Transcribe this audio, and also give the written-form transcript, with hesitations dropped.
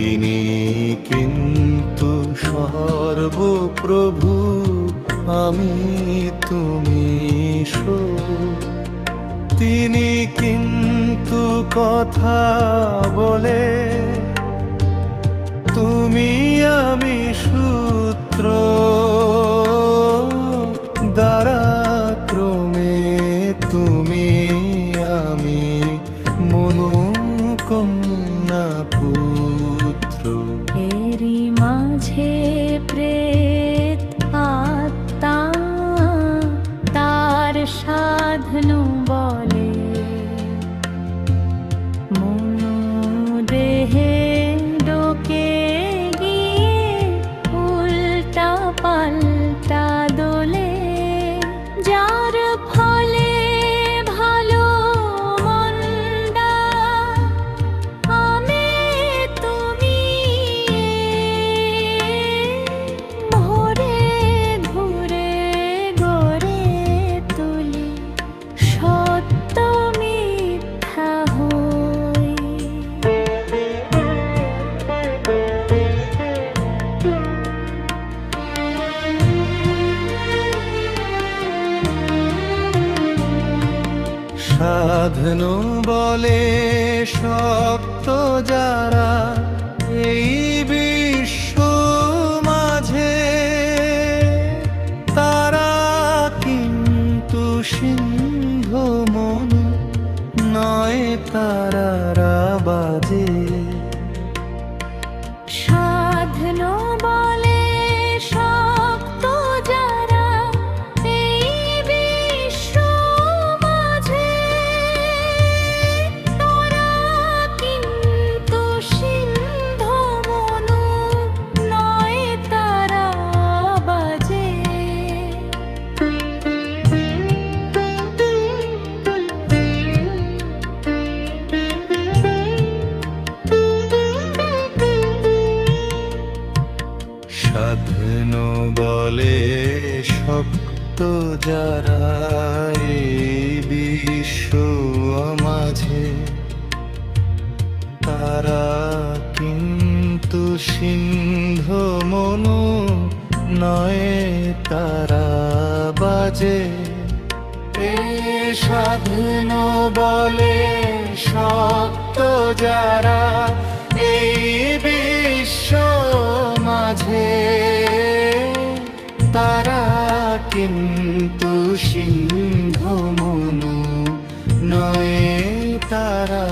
তিনি কিন্তু সর্বপ্রভু, আমি তুমি তিনি কিন্তু কথা বলে, তুমি আমি সূত্র দ্বারা ক্রমে, তুমি আমি মনোকন্যা পুত্র। এরই মাঝে প্রেত আত্মা তার সাধনু বলে, মনোদেহে ডোকে গিয়ে উল্টা পাল্টা দোলে, যার ফলে ভালো মন্দা আমি তুমি ভোরে ঘুরে গড়ে তুলি সত্য মিথ্যা হই। সাধনু বলে শক্ত যারা এই বিশ্ব মাঝে, তারা কিন্তু সিংহ মন নয়, তারারা বাজে। সাধনু বলে শক্ত যারা এই বিশ্ব মাঝে, তারা কিন্তু সিংহ মনু নয়, তারা বাজে। সাধনু বলে শক্ত যারা এই বিশ্ব মাঝে, তারা কিন্তু সিংহ মনু নয়, তারা বাজে। সাধনু বলে শক্ত যারা এই বিশ্ব মাঝে, তারা কিন্তু সিংহ মনু নয়, তারা